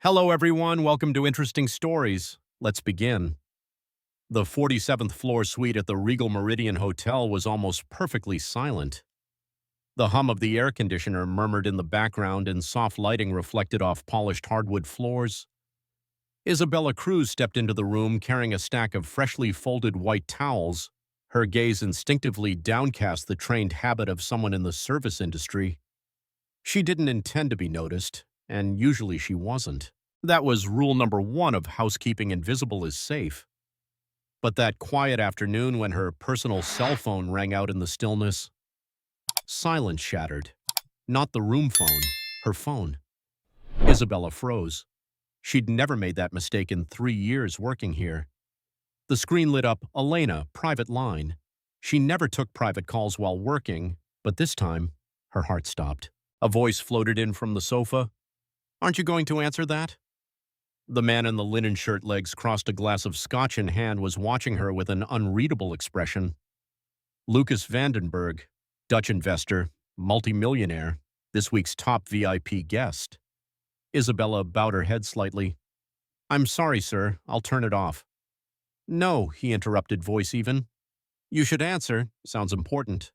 Hello, everyone. Welcome to Interesting Stories. Let's begin. The 47th floor suite at the Regal Meridian Hotel was almost perfectly silent. The hum of the air conditioner murmured in the background and soft lighting reflected off polished hardwood floors. Isabella Cruz stepped into the room carrying a stack of freshly folded white towels, her gaze instinctively downcast, the trained habit of someone in the service industry. She didn't intend to be noticed, and usually she wasn't. That was rule number one of housekeeping invisible is safe. But that quiet afternoon when her personal cell phone rang out in the stillness, silence shattered. Not the room phone, her phone. Isabella froze. She'd never made that mistake in 3 years working here. The screen lit up, Elena, private line. She never took private calls while working, but this time, her heart stopped. A voice floated in from the sofa. "Aren't you going to answer that?" The man in the linen shirt, legs crossed, a glass of scotch in hand, was watching her with an unreadable expression. Lucas Vandenberg, Dutch investor, multimillionaire, this week's top VIP guest. Isabella bowed her head slightly. "I'm sorry, sir. I'll turn it off." "No," he interrupted, voice even. "You should answer. Sounds important."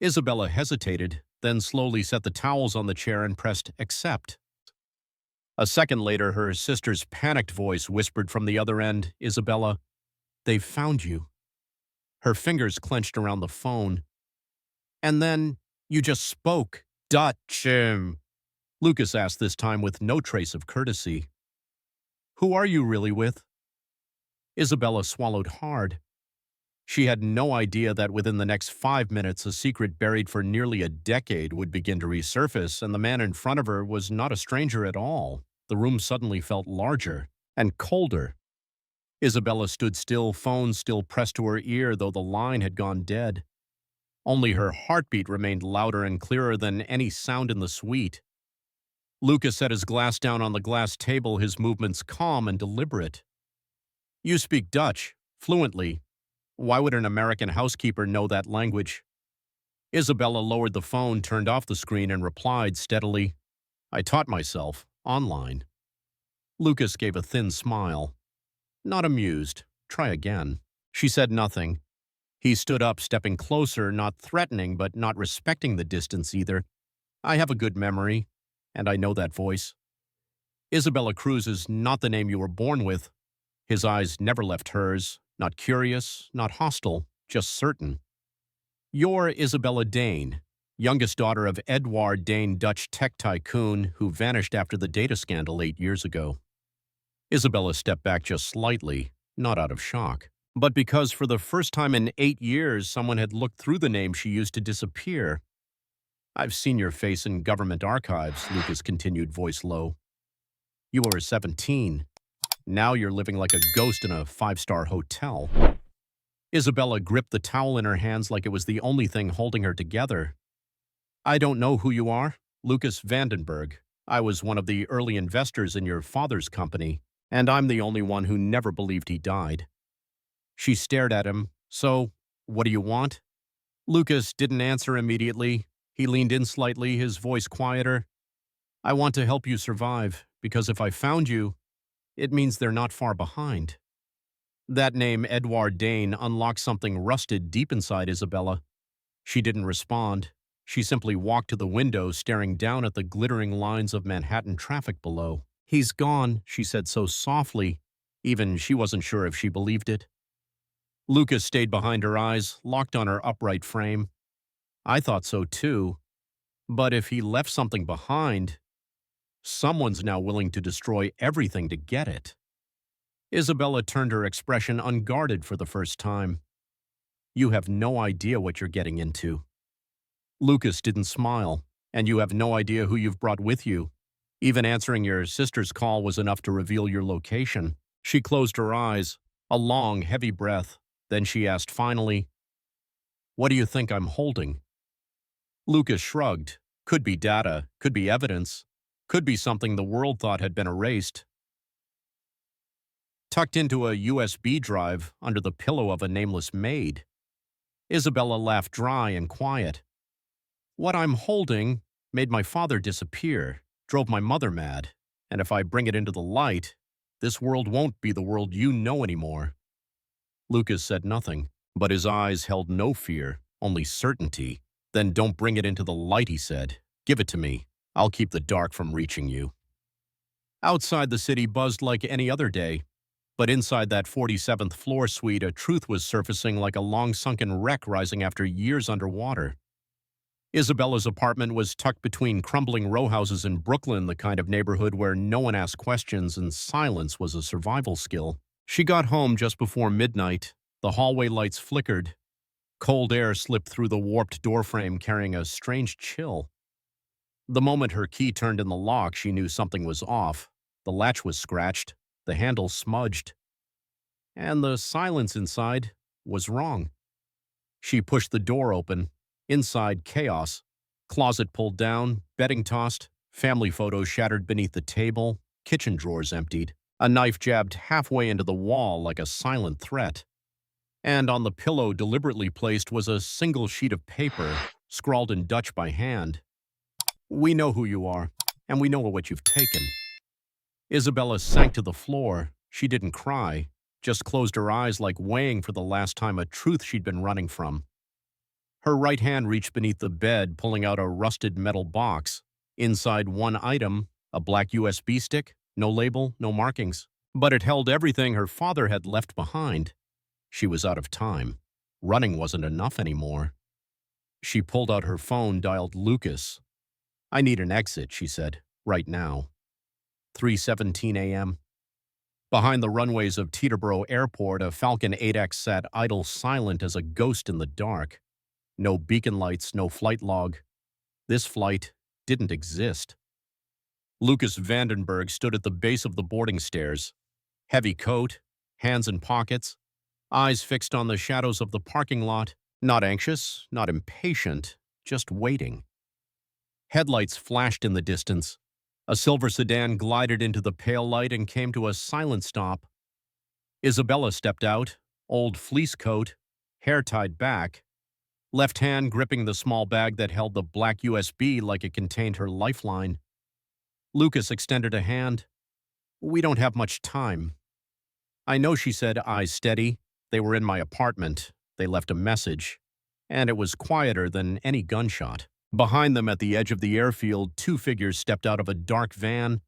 Isabella hesitated, then slowly set the towels on the chair and pressed accept. A second later, her sister's panicked voice whispered from the other end, "Isabella, they've found you." Her fingers clenched around the phone. "And then you just spoke, Dutch." Lucas asked, this time with no trace of courtesy. "Who are you really with?" Isabella swallowed hard. She had no idea that within the next 5 minutes a secret buried for nearly a decade would begin to resurface, and the man in front of her was not a stranger at all. The room suddenly felt larger and colder. Isabella stood still, phone still pressed to her ear, though the line had gone dead. Only her heartbeat remained louder and clearer than any sound in the suite. Lucas set his glass down on the glass table, his movements calm and deliberate. "You speak Dutch, fluently. Why would an American housekeeper know that language?" Isabella lowered the phone, turned off the screen, and replied steadily, "I taught myself, online." Lucas gave a thin smile. Not amused. "Try again." She said nothing. He stood up, stepping closer, not threatening, but not respecting the distance either. "I have a good memory, and I know that voice. Isabella Cruz is not the name you were born with." His eyes never left hers, not curious, not hostile, just certain. "You're Isabella Dane, youngest daughter of Edward Dane, Dutch tech tycoon who vanished after the data scandal 8 years ago." Isabella stepped back just slightly, not out of shock, but because for the first time in 8 years someone had looked through the name she used to disappear. "I've seen your face in government archives," Lucas continued, voice low. "You were 17. Now you're living like a ghost in a 5-star hotel." Isabella gripped the towel in her hands like it was the only thing holding her together. "I don't know who you are." "Lucas Vandenberg. I was one of the early investors in your father's company, and I'm the only one who never believed he died." She stared at him. "So, what do you want?" Lucas didn't answer immediately. He leaned in slightly, his voice quieter. "I want to help you survive, because if I found you, it means they're not far behind." That name, Edward Dane, unlocked something rusted deep inside Isabella. She didn't respond. She simply walked to the window, staring down at the glittering lines of Manhattan traffic below. "He's gone," she said so softly, even she wasn't sure if she believed it. Lucas stayed behind her eyes, locked on her upright frame. "I thought so too. But if he left something behind, someone's now willing to destroy everything to get it." Isabella turned, her expression unguarded for the first time. "You have no idea what you're getting into." Lucas didn't smile. "And you have no idea who you've brought with you. Even answering your sister's call was enough to reveal your location." She closed her eyes, a long, heavy breath. Then she asked finally, "What do you think I'm holding?" Lucas shrugged. "Could be data, could be evidence, could be something the world thought had been erased. Tucked into a USB drive under the pillow of a nameless maid." Isabella laughed dry and quiet. "What I'm holding made my father disappear, drove my mother mad. And if I bring it into the light, this world won't be the world you know anymore." Lucas said nothing, but his eyes held no fear, only certainty. "Then don't bring it into the light," he said. "Give it to me. I'll keep the dark from reaching you." Outside, the city buzzed like any other day, but inside that 47th floor suite, a truth was surfacing like a long-sunken wreck rising after years underwater. Isabella's apartment was tucked between crumbling row houses in Brooklyn, the kind of neighborhood where no one asked questions and silence was a survival skill. She got home just before midnight. The hallway lights flickered. Cold air slipped through the warped doorframe, carrying a strange chill. The moment her key turned in the lock, she knew something was off. The latch was scratched, the handle smudged, and the silence inside was wrong. She pushed the door open. Inside, chaos. Closet pulled down, bedding tossed, family photos shattered beneath the table, kitchen drawers emptied, a knife jabbed halfway into the wall like a silent threat. And on the pillow, deliberately placed, was a single sheet of paper, scrawled in Dutch by hand. "We know who you are, and we know what you've taken." Isabella sank to the floor. She didn't cry, just closed her eyes like weighing for the last time a truth she'd been running from. Her right hand reached beneath the bed, pulling out a rusted metal box. Inside, one item, a black USB stick, no label, no markings. But it held everything her father had left behind. She was out of time. Running wasn't enough anymore. She pulled out her phone, dialed Lucas. "I need an exit," she said, "right now." 3:17 a.m. Behind the runways of Teterboro Airport, a Falcon 8X sat idle, silent as a ghost in the dark. No beacon lights, no flight log. This flight didn't exist. Lucas Vandenberg stood at the base of the boarding stairs. Heavy coat, hands in pockets, eyes fixed on the shadows of the parking lot. Not anxious, not impatient, just waiting. Headlights flashed in the distance. A silver sedan glided into the pale light and came to a silent stop. Isabella stepped out, old fleece coat, hair tied back, left hand gripping the small bag that held the black USB like it contained her lifeline. Lucas extended a hand. "We don't have much time." "I know," she said, eyes steady. "They were in my apartment. They left a message." And it was quieter than any gunshot. Behind them at the edge of the airfield, two figures stepped out of a dark van.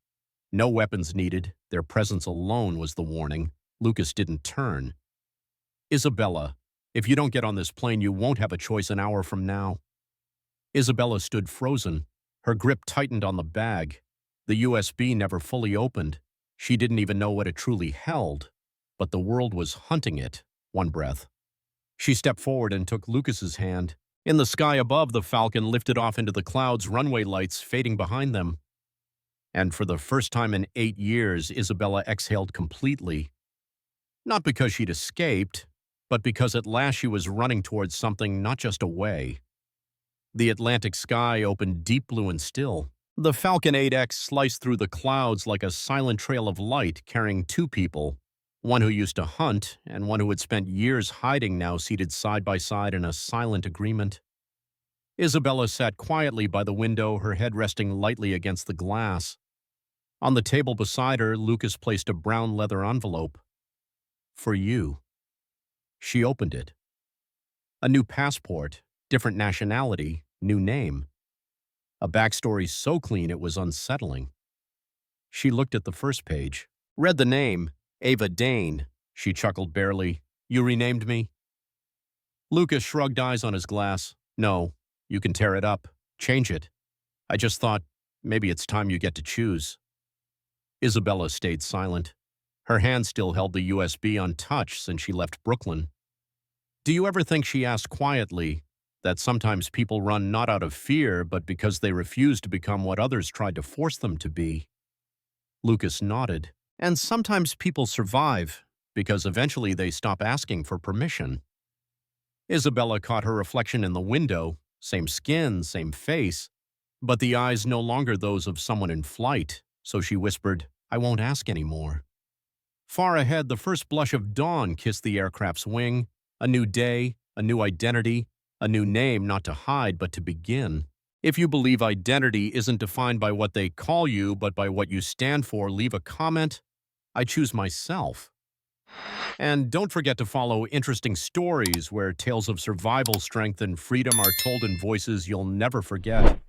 No weapons needed. Their presence alone was the warning. Lucas didn't turn. "Isabella, if you don't get on this plane, you won't have a choice an hour from now." Isabella stood frozen. Her grip tightened on the bag. The USB never fully opened. She didn't even know what it truly held. But the world was hunting it, one breath. She stepped forward and took Lucas's hand. In the sky above, the Falcon lifted off into the clouds, runway lights fading behind them. And for the first time in 8 years, Isabella exhaled completely. Not because she'd escaped, but because at last she was running towards something, not just away. The Atlantic sky opened deep blue and still. The Falcon 8X sliced through the clouds like a silent trail of light, carrying two people, one who used to hunt and one who had spent years hiding, now seated side by side in a silent agreement. Isabella sat quietly by the window, her head resting lightly against the glass. On the table beside her, Lucas placed a brown leather envelope. "For you." She opened it. A new passport, different nationality, new name. A backstory so clean it was unsettling. She looked at the first page, read the name, Ava Dane. She chuckled barely. "You renamed me?" Lucas shrugged, eyes on his glass. "No, you can tear it up, change it. I just thought maybe it's time you get to choose." Isabella stayed silent. Her hand still held the USB untouched since she left Brooklyn. "Do you ever think," she asked quietly, "that sometimes people run not out of fear, but because they refuse to become what others tried to force them to be?" Lucas nodded. "And sometimes people survive, because eventually they stop asking for permission." Isabella caught her reflection in the window, same skin, same face, but the eyes no longer those of someone in flight, so she whispered, "I won't ask anymore." Far ahead, the first blush of dawn kissed the aircraft's wing. A new day, a new identity, a new name not to hide but to begin. If you believe identity isn't defined by what they call you, but by what you stand for, leave a comment. I choose myself. And don't forget to follow Interesting Stories, where tales of survival, strength, and freedom are told in voices you'll never forget.